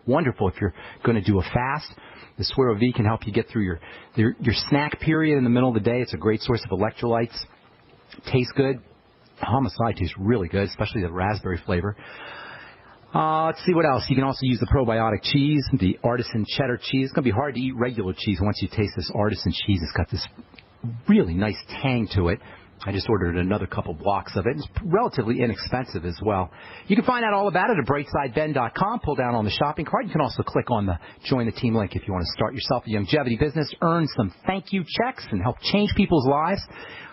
wonderful if you're going to do a fast. The Suero V can help you get through your snack period in the middle of the day. It's a great source of electrolytes. Tastes good. Homicide tastes really good, especially the raspberry flavor. Let's see what else. You can also use the probiotic cheese, the artisan cheddar cheese. It's going to be hard to eat regular cheese once you taste this artisan cheese. It's got this really nice tang to it. I just ordered another couple blocks of it. It's relatively inexpensive as well. You can find out all about it at brightsideben.com. Pull down on the shopping cart. You can also click on the Join the Team link if you want to start yourself a longevity business, earn some thank you checks, and help change people's lives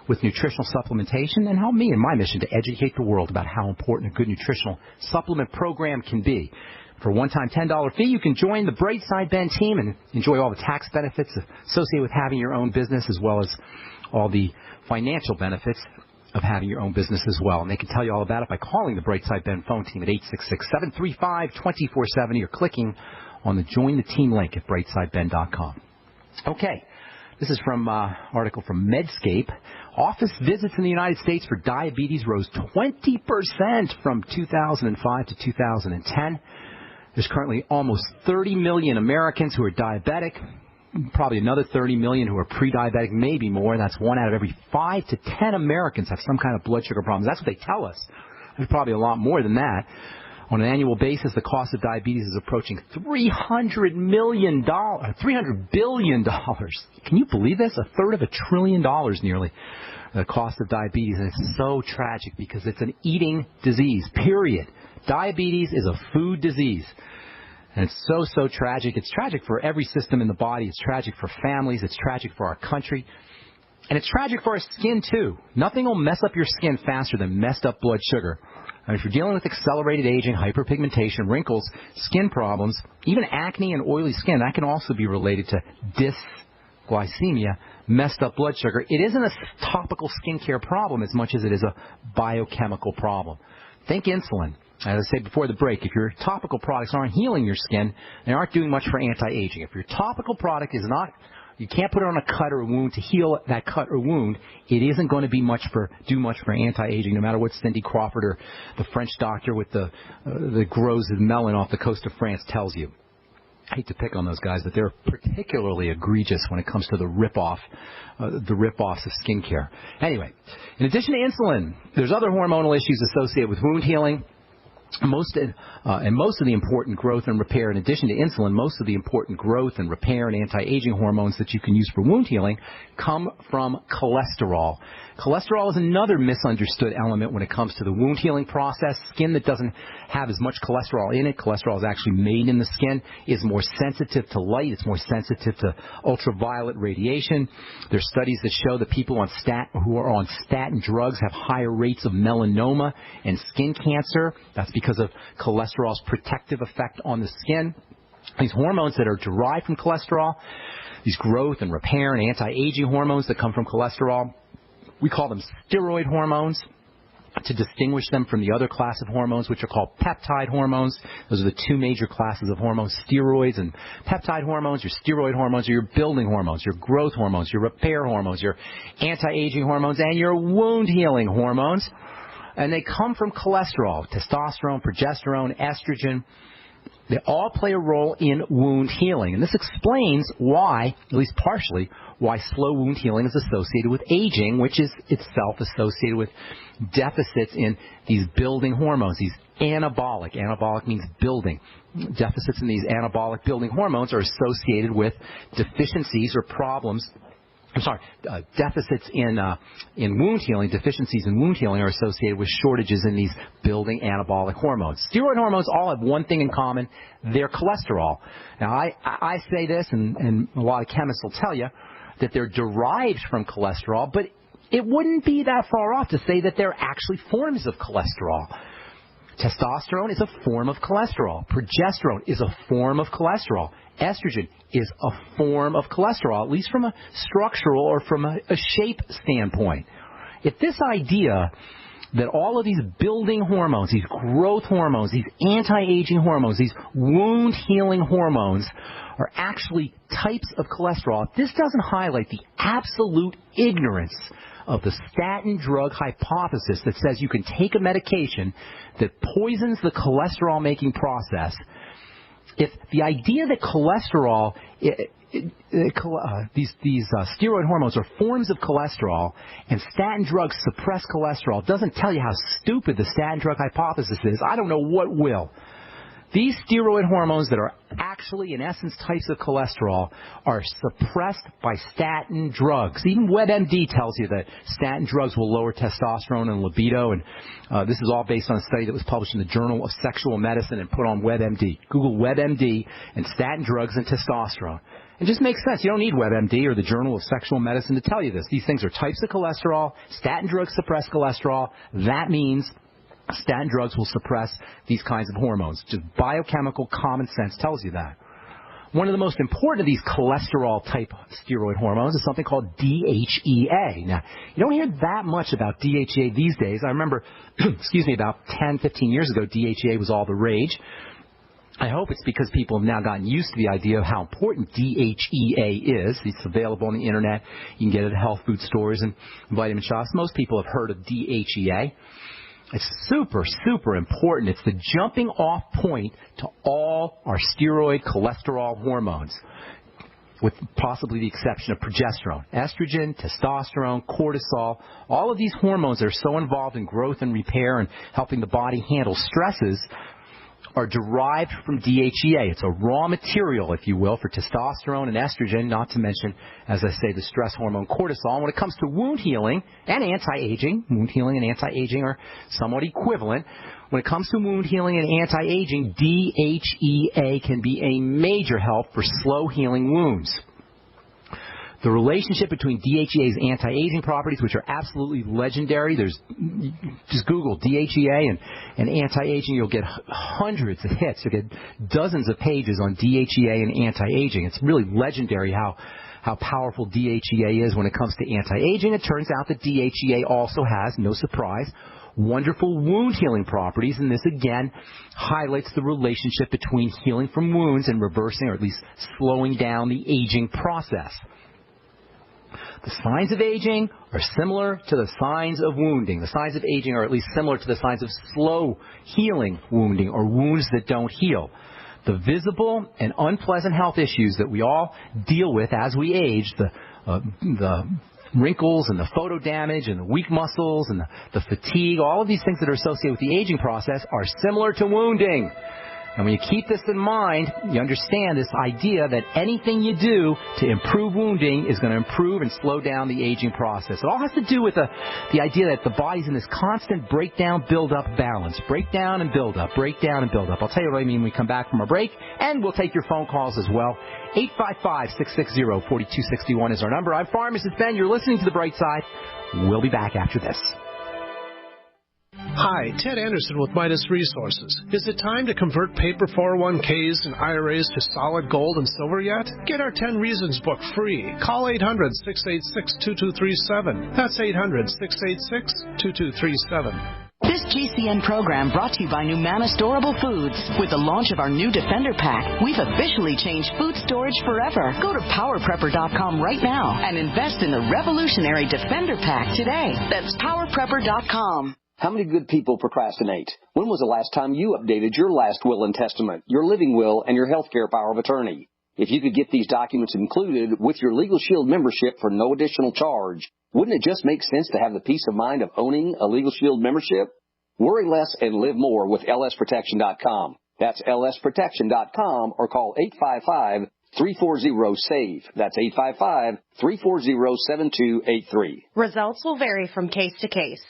with nutritional supplementation, and help me in my mission to educate the world about how important a good nutritional supplement program can be. For a one-time $10 fee, you can join the Brightside Ben team and enjoy all the tax benefits associated with having your own business, as well as all the financial benefits of having your own business as well. And they can tell you all about it by calling the Brightside Ben phone team at 866-735-2470 or clicking on the Join the Team link at brightsideben.com. Okay. This is from an article from Medscape. Office visits in the United States for diabetes rose 20% from 2005 to 2010. There's currently almost 30 million Americans who are diabetic, probably another 30 million who are pre-diabetic, maybe more. That's 1 out of every 5 to 10 Americans have some kind of blood sugar problems. That's what they tell us. There's probably a lot more than that. On an annual basis, the cost of diabetes is approaching $300 billion. Can you believe this? $1/3 trillion nearly, the cost of diabetes. And it's so tragic because it's an eating disease, period. Diabetes is a food disease. And it's so tragic. It's tragic for every system in the body. It's tragic for families. It's tragic for our country. And it's tragic for our skin, too. Nothing will mess up your skin faster than messed up blood sugar. I mean, if you're dealing with accelerated aging, hyperpigmentation, wrinkles, skin problems, even acne and oily skin, that can also be related to dysglycemia, messed up blood sugar. It isn't a topical skincare problem as much as it is a biochemical problem. Think insulin. As I said before the break, if your topical products aren't healing your skin, they aren't doing much for anti-aging. If your topical product is not, you can't put it on a cut or a wound to heal that cut or wound, it isn't going to do much for anti-aging, no matter what Cindy Crawford or the French doctor with the grows of melon off the coast of France tells you. I hate to pick on those guys, but they're particularly egregious when it comes to the rip-offs of skincare. Anyway, in addition to insulin, there's other hormonal issues associated with wound healing. Most of the important growth and repair, in addition to insulin, most of the important growth and repair and anti-aging hormones that you can use for wound healing come from cholesterol. Cholesterol is another misunderstood element when it comes to the wound healing process. Skin that doesn't have as much cholesterol in it, cholesterol is actually made in the skin, is more sensitive to light. It's more sensitive to ultraviolet radiation. There's studies that show that people who are on statin drugs have higher rates of melanoma and skin cancer. That's because of cholesterol's protective effect on the skin. These hormones that are derived from cholesterol, these growth and repair and anti-aging hormones that come from cholesterol, we call them steroid hormones to distinguish them from the other class of hormones, which are called peptide hormones. Those are the two major classes of hormones, steroids and peptide hormones. Your steroid hormones are your building hormones, your growth hormones, your repair hormones, your anti-aging hormones, and your wound healing hormones. And they come from cholesterol, testosterone, progesterone, estrogen. They all play a role in wound healing. And this explains why, at least partially, why slow wound healing is associated with aging, which is itself associated with deficits in these building hormones, these anabolic. Anabolic means building. Deficits in these anabolic building hormones are associated with deficiencies or problems. Deficits in wound healing, deficiencies in wound healing are associated with shortages in these building anabolic hormones. Steroid hormones all have one thing in common. They're cholesterol. Now, I say this, and a lot of chemists will tell you, that they're derived from cholesterol, but it wouldn't be that far off to say that they're actually forms of cholesterol. Testosterone is a form of cholesterol. Progesterone is a form of cholesterol. Estrogen is a form of cholesterol, at least from a structural or from a shape standpoint. If this idea that all of these building hormones, these growth hormones, these anti-aging hormones, these wound-healing hormones are actually types of cholesterol, if this doesn't highlight the absolute ignorance of the statin drug hypothesis that says you can take a medication that poisons the cholesterol-making process if the idea that cholesterol, these steroid hormones are forms of cholesterol, and statin drugs suppress cholesterol, doesn't tell you how stupid the statin drug hypothesis is, I don't know what will. These steroid hormones that are actually, in essence, types of cholesterol are suppressed by statin drugs. Even WebMD tells you that statin drugs will lower testosterone and libido, and this is all based on a study that was published in the Journal of Sexual Medicine and put on WebMD. Google WebMD and statin drugs and testosterone. It just makes sense. You don't need WebMD or the Journal of Sexual Medicine to tell you this. These things are types of cholesterol. Statin drugs suppress cholesterol. That means statin drugs will suppress these kinds of hormones. Just biochemical common sense tells you that. One of the most important of these cholesterol-type steroid hormones is something called DHEA. Now, you don't hear that much about DHEA these days. I remember, about 10, 15 years ago, DHEA was all the rage. I hope it's because people have now gotten used to the idea of how important DHEA is. It's available on the Internet. You can get it at health food stores and vitamin shops. Most people have heard of DHEA. It's super, super important. It's the jumping off point to all our steroid cholesterol hormones, with possibly the exception of progesterone. Estrogen, testosterone, cortisol, all of these hormones that are so involved in growth and repair and helping the body handle stresses are derived from DHEA. It's a raw material, if you will, for testosterone and estrogen, not to mention, as I say, the stress hormone cortisol. And when it comes to wound healing and anti-aging, wound healing and anti-aging are somewhat equivalent. When it comes to wound healing and anti-aging, DHEA can be a major help for slow healing wounds. The relationship between DHEA's anti-aging properties, which are absolutely legendary, just Google DHEA and anti-aging, you'll get hundreds of hits. You'll get dozens of pages on DHEA and anti-aging. It's really legendary how powerful DHEA is when it comes to anti-aging. It turns out that DHEA also has, no surprise, wonderful wound healing properties, and this again highlights the relationship between healing from wounds and reversing, or at least slowing down, the aging process. The signs of aging are similar to the signs of wounding. The signs of aging are at least similar to the signs of slow healing wounding, or wounds that don't heal. The visible and unpleasant health issues that we all deal with as we age, the wrinkles and the photo damage and the weak muscles and the fatigue, all of these things that are associated with the aging process are similar to wounding. And when you keep this in mind, you understand this idea that anything you do to improve wounding is going to improve and slow down the aging process. It all has to do with the idea that the body's in this constant breakdown, build-up balance. Breakdown and build-up, breakdown and build-up. I'll tell you what I mean when we come back from our break, and we'll take your phone calls as well. 855-660-4261 is our number. I'm Pharmacist Ben. You're listening to The Bright Side. We'll be back after this. Hi, Ted Anderson with Midas Resources. Is it time to convert paper 401ks and IRAs to solid gold and silver yet? Get our 10 Reasons book free. Call 800-686-2237. That's 800-686-2237. This GCN program brought to you by Numanna Storable Foods. With the launch of our new Defender Pack, we've officially changed food storage forever. Go to PowerPrepper.com right now and invest in the revolutionary Defender Pack today. That's PowerPrepper.com. How many good people procrastinate? When was the last time you updated your last will and testament, your living will, and your health care power of attorney? If you could get these documents included with your Legal Shield membership for no additional charge, wouldn't it just make sense to have the peace of mind of owning a Legal Shield membership? Worry less and live more with lsprotection.com. That's lsprotection.com, or call 855-340-SAVE. That's 855-340-7283. Results will vary from case to case.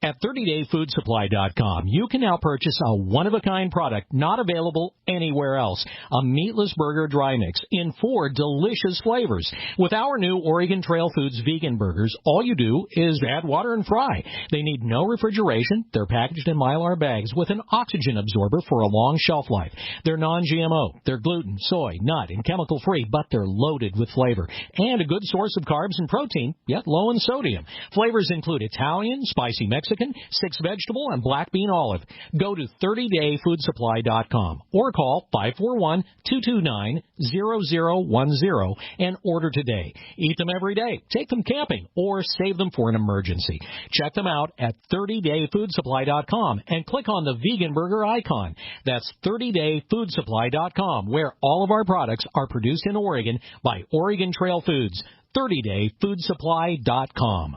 At 30dayfoodsupply.com, you can now purchase a one-of-a-kind product not available anywhere else. A meatless burger dry mix in 4 delicious flavors. With our new Oregon Trail Foods vegan burgers, all you do is add water and fry. They need no refrigeration. They're packaged in Mylar bags with an oxygen absorber for a long shelf life. They're non-GMO. They're gluten, soy, nut, and chemical-free, but they're loaded with flavor. And a good source of carbs and protein, yet low in sodium. Flavors include Italian, spicy Mexican, Mexican, 6 vegetable, and black bean olive. Go to 30dayfoodsupply.com or call 541-229-0010 and order today. Eat them every day, take them camping, or save them for an emergency. Check them out at 30dayfoodsupply.com and click on the vegan burger icon. That's 30dayfoodsupply.com, where all of our products are produced in Oregon by Oregon Trail Foods. 30dayfoodsupply.com.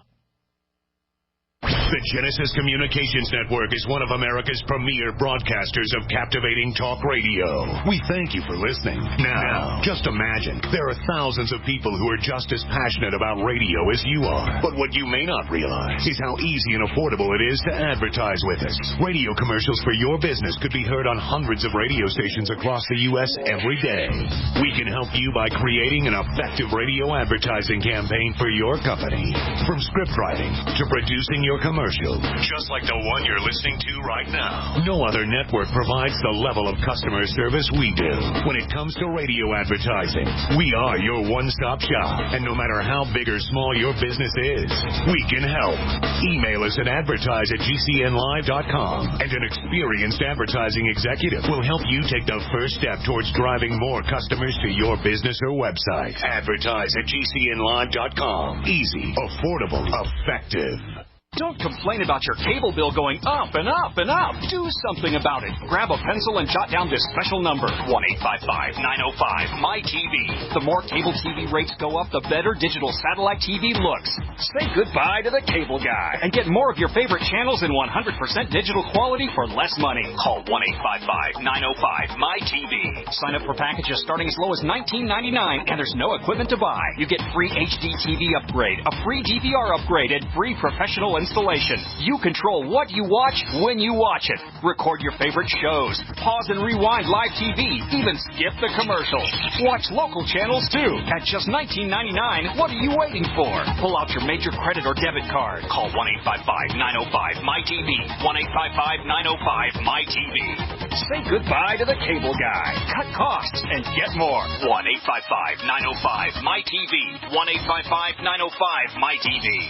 The Genesis Communications Network is one of America's premier broadcasters of captivating talk radio. We thank you for listening. Now, just imagine, there are thousands of people who are just as passionate about radio as you are. But what you may not realize is how easy and affordable it is to advertise with us. Radio commercials for your business could be heard on hundreds of radio stations across the U.S. every day. We can help you by creating an effective radio advertising campaign for your company. From script writing to producing your commercial, just like the one you're listening to right now. No other network provides the level of customer service we do. When it comes to radio advertising, we are your one-stop shop. And no matter how big or small your business is, we can help. Email us at advertise@gcnlive.com, and an experienced advertising executive will help you take the first step towards driving more customers to your business or website. Advertise@gcnlive.com. Easy, affordable, effective. Don't complain about your cable bill going up and up and up. Do something about it. Grab a pencil and jot down this special number, 1-855-905-MY-TV. The more cable TV rates go up, the better digital satellite TV looks. Say goodbye to the cable guy and get more of your favorite channels in 100% digital quality for less money. Call 1-855-905-MY-TV. Sign up for packages starting as low as $19.99, and there's no equipment to buy. You get free HD TV upgrade, a free DVR upgrade, and free professional installation. You control what you watch when you watch it. Record your favorite shows. Pause and rewind live TV. Even skip the commercials. Watch local channels too. At just $19.99, what are you waiting for? Pull out your major credit or debit card. Call 1-855-905-MY-TV. 1-855-905-MY-TV. Say goodbye to the cable guy. Cut costs and get more. 1-855-905-MY-TV. 1-855-905-MY-TV.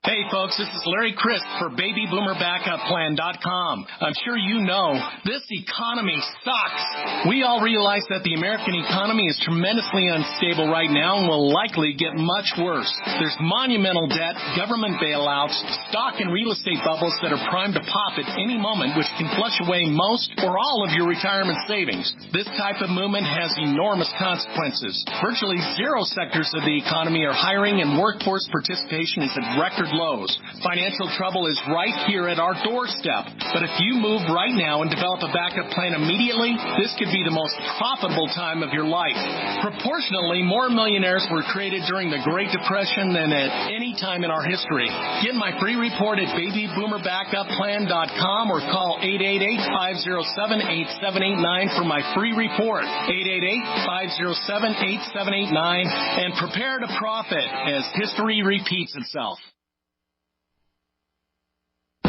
Hey folks, this is Larry Crisp for BabyBoomerBackupPlan.com. I'm sure you know, this economy sucks. We all realize that the American economy is tremendously unstable right now and will likely get much worse. There's monumental debt, government bailouts, stock and real estate bubbles that are primed to pop at any moment, which can flush away most or all of your retirement savings. This type of movement has enormous consequences. Virtually zero sectors of the economy are hiring, and workforce participation is at record lows. Financial trouble is right here at our doorstep. But if you move right now and develop a backup plan immediately, this could be the most profitable time of your life. Proportionally, more millionaires were created during the Great Depression than at any time in our history. Get my free report at BabyBoomerBackupPlan.com or call 888-507-8789 for my free report. 888-507-8789, and prepare to profit as history repeats itself.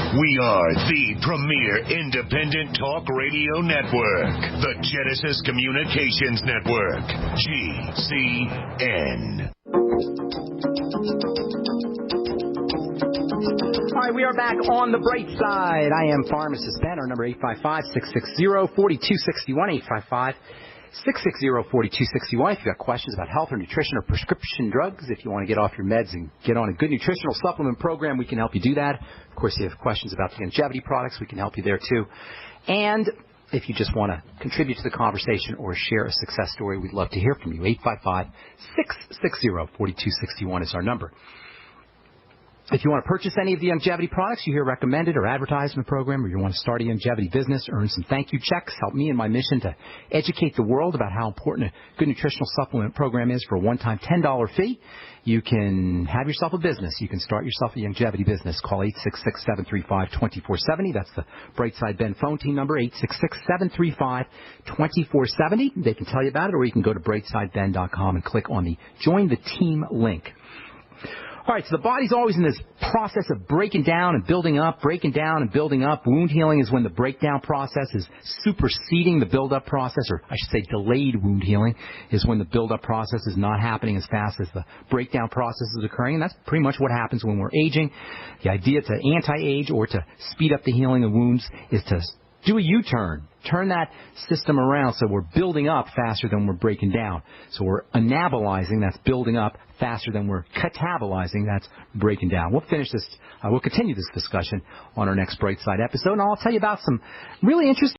We are the premier independent talk radio network, the Genesis Communications Network, GCN. All right, we are back on the bright side. I am Pharmacist Ben. Our number 855-660-4261, 855-660-4261. If you've got questions about health or nutrition or prescription drugs, if you want to get off your meds and get on a good nutritional supplement program, we can help you do that. Of course, if you have questions about the longevity products, we can help you there too. And if you just want to contribute to the conversation or share a success story, we'd love to hear from you. 855-660-4261 is our number. If you want to purchase any of the longevity products you hear recommended or advertised in the program, or you want to start a longevity business, earn some thank you checks, help me in my mission to educate the world about how important a good nutritional supplement program is for a one-time $10 fee, you can have yourself a business. You can start yourself a longevity business. Call 866-735-2470. That's the Brightside Ben phone team number, 866-735-2470. They can tell you about it, or you can go to brightsideben.com and click on the Join the Team link. All right, so the body's always in this process of breaking down and building up, breaking down and building up. Wound healing is when the breakdown process is superseding the build-up process, or I should say delayed wound healing is when the build-up process is not happening as fast as the breakdown process is occurring, and that's pretty much what happens when we're aging. The idea to anti-age or to speed up the healing of wounds is to do a U-turn. Turn that system around so we're building up faster than we're breaking down. So we're anabolizing, that's building up, faster than we're catabolizing, that's breaking down. We'll finish this, we'll continue this discussion on our next Bright Side episode, and I'll tell you about some really interesting